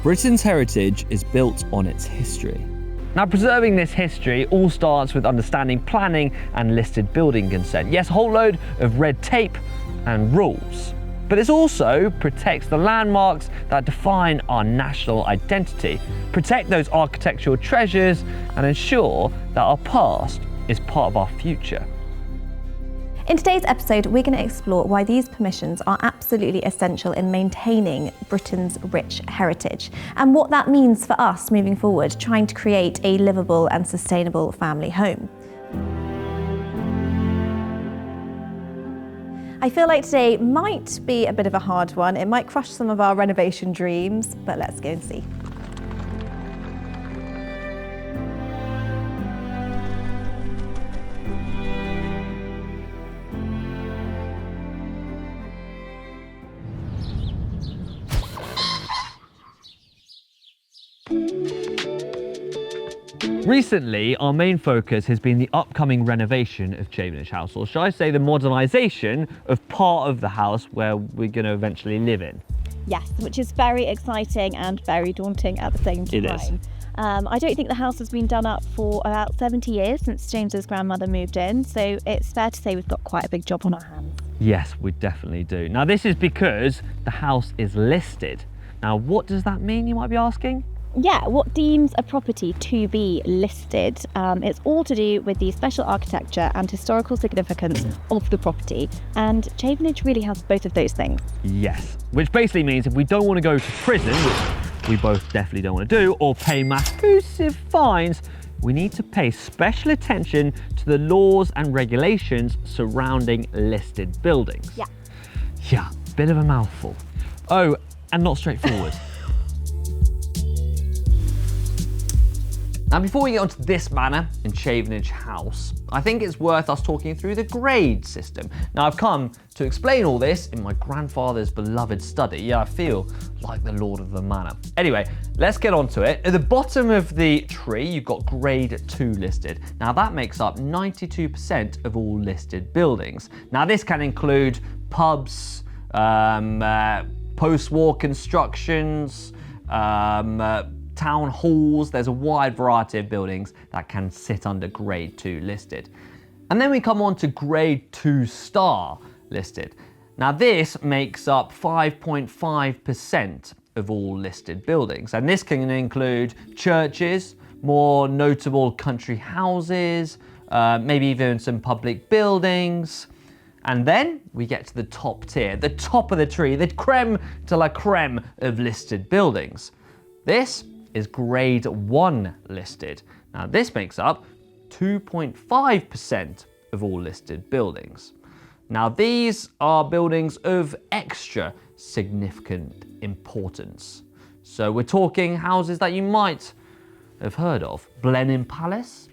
Britain's heritage is built on its history. Now, preserving this history all starts with understanding planning and listed building consent. Yes, a whole load of red tape and rules. But this also protects the landmarks that define our national identity, protect those architectural treasures, and ensure that our past is part of our future. In today's episode, we're going to explore why these permissions are absolutely essential in maintaining Britain's rich heritage and what that means for us moving forward, trying to create a livable and sustainable family home. I feel like today might be a bit of a hard one. It might crush some of our renovation dreams, but let's go and see. Recently, our main focus has been the upcoming renovation of Chavenage House, or shall I say the modernisation of part of the house where we're going to eventually live in. Yes, which is very exciting and very daunting at the same time. It is. I don't think the house has been done up for about 70 years since James's grandmother moved in, so it's fair to say we've got quite a big job on our hands. Yes, we definitely do. Now, this is because the house is listed. Now, what does that mean, you might be asking? Yeah, what deems a property to be listed? It's all to do with the special architecture and historical significance of the property, and Chavenage really has both of those things. Yes, which basically means if we don't want to go to prison, which we both definitely don't want to do, or pay massive fines, we need to pay special attention to the laws and regulations surrounding listed buildings. Yeah, bit of a mouthful. Oh, and not straightforward. Now, before we get onto this manor in Chavenage House, I think it's worth us talking through the grade system. Now, I've come to explain all this in my grandfather's beloved study. Yeah, I feel like the lord of the manor. Anyway, let's get on to it. At the bottom of the tree, you've got grade 2 listed. Now, that makes up 92% of all listed buildings. Now, this can include pubs, post-war constructions, town halls. There's a wide variety of buildings that can sit under grade 2 listed. And then we come on to grade 2 star listed. Now, this makes up 5.5% of all listed buildings. And this can include churches, more notable country houses, maybe even some public buildings. And then we get to the top tier, the top of the tree, the creme de la creme of listed buildings. This is grade 1 listed. Now, this makes up 2.5% of all listed buildings. Now, these are buildings of extra significant importance. So we're talking houses that you might have heard of: Blenheim Palace,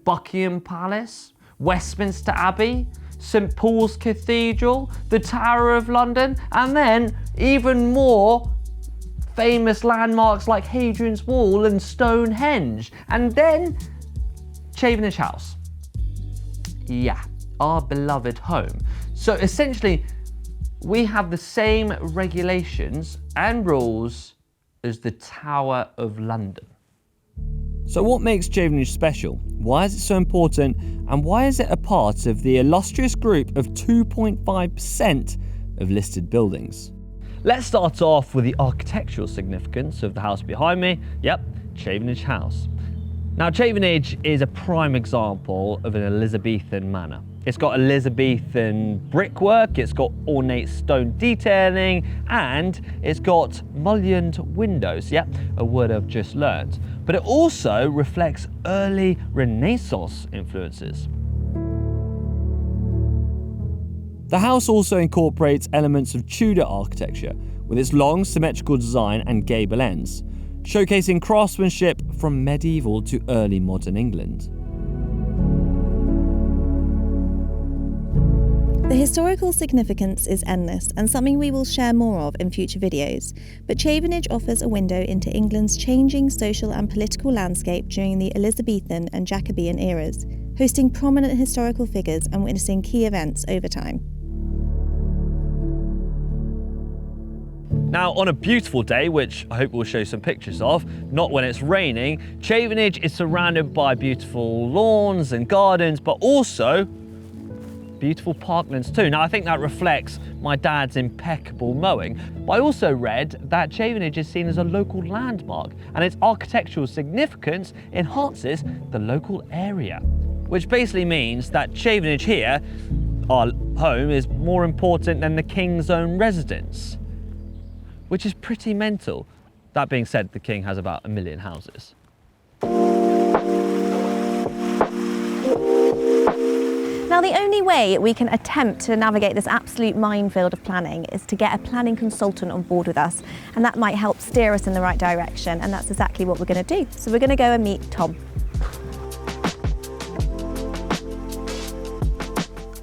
Buckingham Palace, Westminster Abbey, St Paul's Cathedral, the Tower of London, and then even more famous landmarks like Hadrian's Wall and Stonehenge, and then Chavenage House. Yeah, our beloved home. So essentially, we have the same regulations and rules as the Tower of London. So what makes Chavenage special? Why is it so important? And why is it a part of the illustrious group of 2.5% of listed buildings? Let's start off with the architectural significance of the house behind me. Yep, Chavenage House. Now, Chavenage is a prime example of an Elizabethan manor. It's got Elizabethan brickwork, it's got ornate stone detailing, and it's got mullioned windows. Yep, a word I've just learned. But it also reflects early Renaissance influences. The house also incorporates elements of Tudor architecture with its long symmetrical design and gable ends, showcasing craftsmanship from medieval to early modern England. The historical significance is endless and something we will share more of in future videos, but Chavenage offers a window into England's changing social and political landscape during the Elizabethan and Jacobean eras, hosting prominent historical figures and witnessing key events over time. Now, on a beautiful day, which I hope we'll show some pictures of, not when it's raining, Chavenage is surrounded by beautiful lawns and gardens, but also beautiful parklands too. Now, I think that reflects my dad's impeccable mowing, but I also read that Chavenage is seen as a local landmark and its architectural significance enhances the local area, which basically means that Chavenage here, our home, is more important than the King's own residence, which is pretty mental. That being said, the King has about 1 million houses. Now, the only way we can attempt to navigate this absolute minefield of planning is to get a planning consultant on board with us, and that might help steer us in the right direction, and that's exactly what we're going to do. So we're going to go and meet Tom.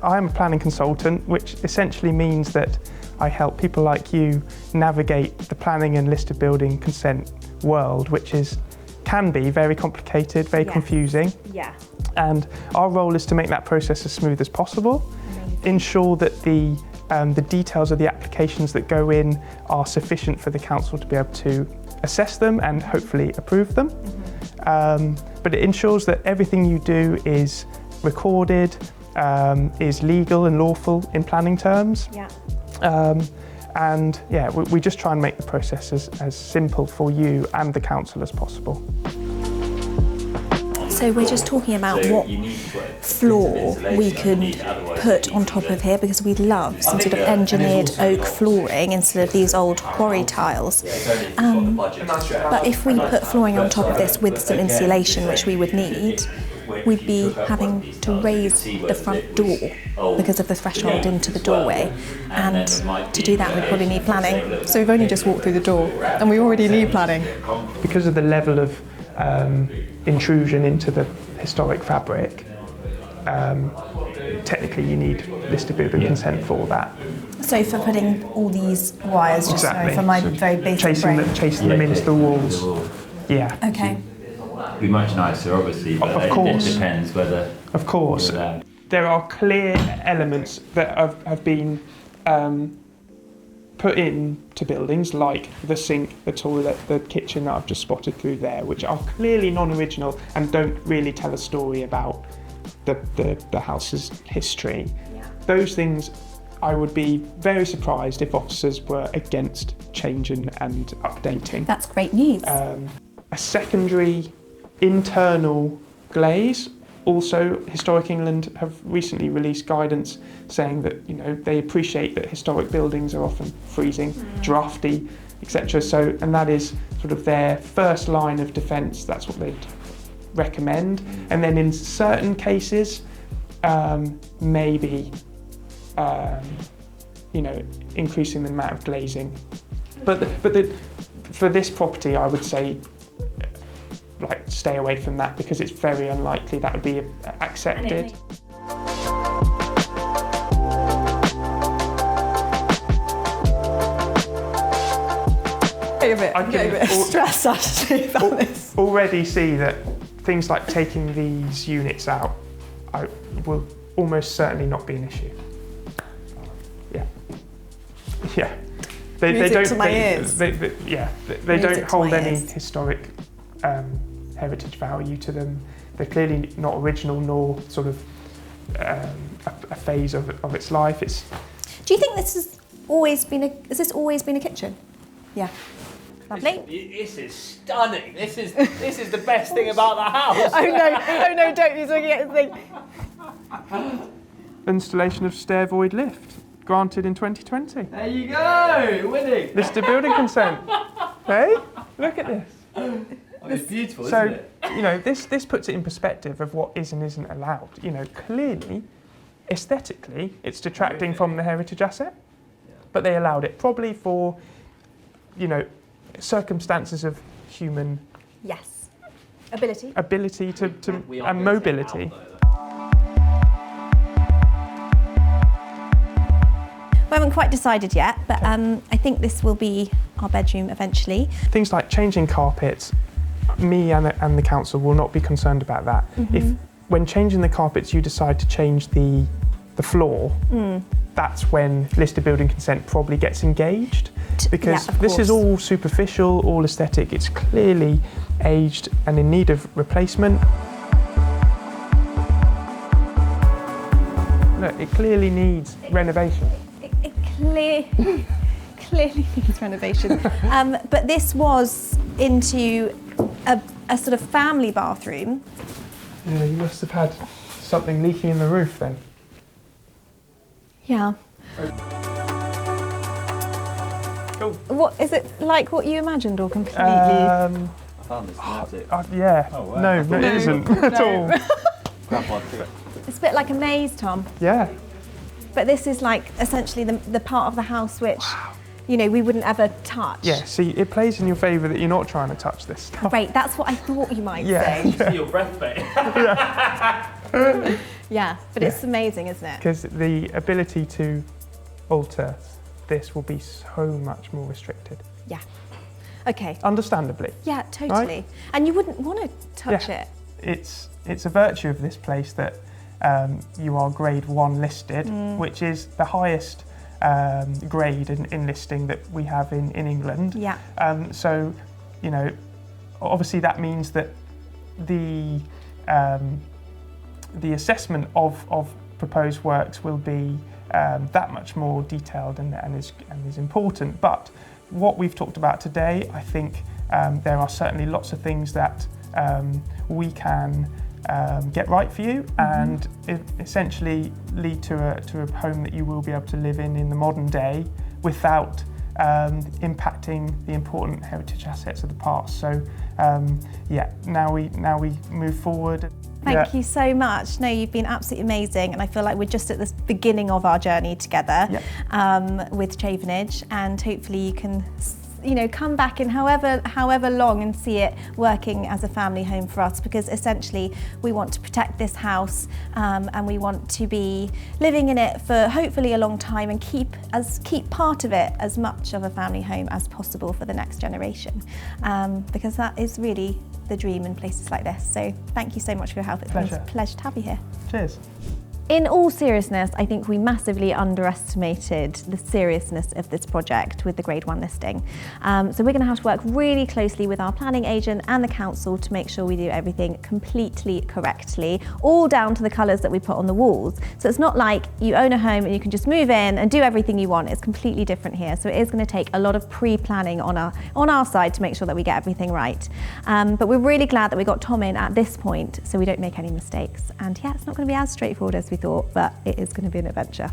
I'm a planning consultant, which essentially means that I help people like you navigate the planning and listed building consent world, which can be very complicated, very confusing. Yeah. And our role is to make that process as smooth as possible, ensure that the details of the applications that go in are sufficient for the council to be able to assess them and hopefully approve them. But it ensures that everything you do is recorded, is legal and lawful in planning terms. Yeah. And yeah, we just try and make the process as simple for you and the council as possible. So we're just talking about what floor we could put on top of here, because we'd love some sort of engineered oak flooring instead of these old quarry tiles. But if we put flooring on top of this with some insulation, which we would need, we'd be having to raise the front door because of the threshold into the doorway, and to do that we'd probably need planning. So we've only just walked through the door and we already need planning. Because of the level of intrusion into the historic fabric, technically you need listed building consent for that. So for putting all these wires, just Exactly. for my very basic brain. Chasing them into the walls. Yeah. Okay. Be much nicer, obviously, but Of course. it depends whether. Of course. you're allowed. There are clear elements that have been put into buildings, like the sink, the toilet, the kitchen that I've just spotted through there, which are clearly non-original and don't really tell a story about the house's history. Yeah. Those things, I would be very surprised if officers were against changing and updating. That's great news. A secondary internal glaze. Also, Historic England have recently released guidance saying that they appreciate that historic buildings are often freezing, drafty, etc. So, and that is sort of their first line of defence. That's what they'd recommend. And then in certain cases, maybe increasing the amount of glazing. But for this property, I would say, stay away from that, because it's very unlikely that would be accepted. I'm getting a bit stressed actually about this. Already see that things like taking these units out will almost certainly not be an issue. Yeah. They Music to my don't. ears. They Music don't to hold my any ears. historic heritage value to them. They're clearly not original, nor sort of a phase of its life. Do you think this has always been a kitchen? Yeah. Lovely. This is stunning. This is the best thing about the house. Oh no, don't. He's looking at his thing. Installation of stair void lift, granted in 2020. There you go, winning. Listed building consent. Hey, look at this. It's beautiful, So, isn't it? this puts it in perspective of what is and isn't allowed. Clearly, aesthetically, it's detracting from the heritage asset, but they allowed it probably for, circumstances of human Yes. Ability. to and mobility. We haven't quite decided yet, but I think this will be our bedroom eventually. Things like changing carpets, me and the council will not be concerned about that. If when changing the carpets you decide to change the floor, that's when listed building consent probably gets engaged. Right. Because yeah, of this is course. all superficial, all aesthetic. It's clearly aged and in need of replacement. Look, it clearly needs renovation. It clearly needs renovation. But this was into a sort of family bathroom. Yeah, you must have had something leaking in the roof then. Yeah. Cool. What is it like? What you imagined, or completely? I found this magic. Yeah. Oh, wow. No, it isn't at all. Grab one to it. It's a bit like a maze, Tom. Yeah. But this is like essentially the part of the house which, you know, we wouldn't ever touch. Yeah. See, it plays in your favour that you're not trying to touch this stuff. Great. That's what I thought you might Yeah. say. See your breath, mate. Yeah. But it's amazing, isn't it? Because the ability to alter this will be so much more restricted. Yeah. Okay. Understandably. Yeah, totally. Right? And you wouldn't want to touch it. It's a virtue of this place that you are grade 1 listed, which is the highest grade in listing that we have in England. Yeah. So, you know, obviously that means that the assessment of proposed works will be that much more detailed and is important. But what we've talked about today, I think there are certainly lots of things that we can get right for you and essentially lead to a home that you will be able to live in the modern day without impacting the important heritage assets of the past. So yeah, now we move forward. Thank you so much. No, you've been absolutely amazing, and I feel like we're just at the beginning of our journey together with Chavenage, and hopefully you can, you know, come back in however long and see it working as a family home for us, because essentially we want to protect this house and we want to be living in it for hopefully a long time and keep part of it as much of a family home as possible for the next generation, because that is really the dream in places like this. So thank you so much for your help. It's been a pleasure to have you here. Cheers. In all seriousness, I think we massively underestimated the seriousness of this project with the Grade 1 listing. So we're going to have to work really closely with our planning agent and the council to make sure we do everything completely correctly, all down to the colours that we put on the walls. So it's not like you own a home and you can just move in and do everything you want. It's completely different here. So it is going to take a lot of pre-planning on our side to make sure that we get everything right. But we're really glad that we got Tom in at this point so we don't make any mistakes. And yeah, it's not going to be as straightforward as we thought, but it is going to be an adventure.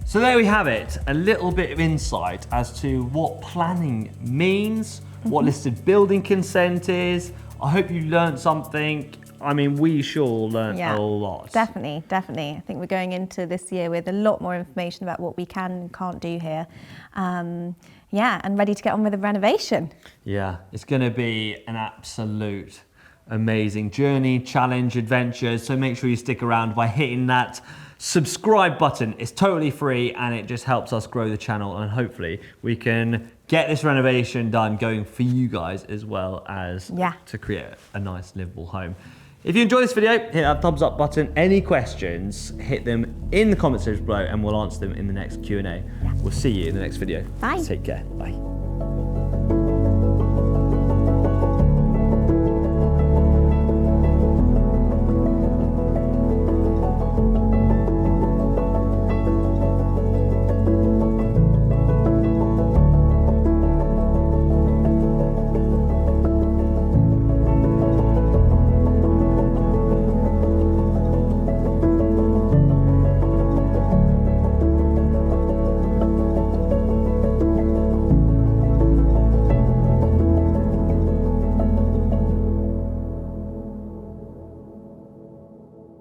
So there we have it, a little bit of insight as to what planning means, what listed building consent is. I hope you learned something. I mean, we sure learned a lot. Definitely. I think we're going into this year with a lot more information about what we can and can't do here. Yeah, and ready to get on with the renovation. Yeah, it's going to be an absolute amazing journey, challenge, adventure. So make sure you stick around by hitting that subscribe button. It's totally free and it just helps us grow the channel, and hopefully we can get this renovation done going for you guys as well as to create a nice livable home. If you enjoyed this video, hit that thumbs up button. Any questions, hit them in the comment section below and we'll answer them in the next Q&A. We'll see you in the next video. Bye. Take care. Bye.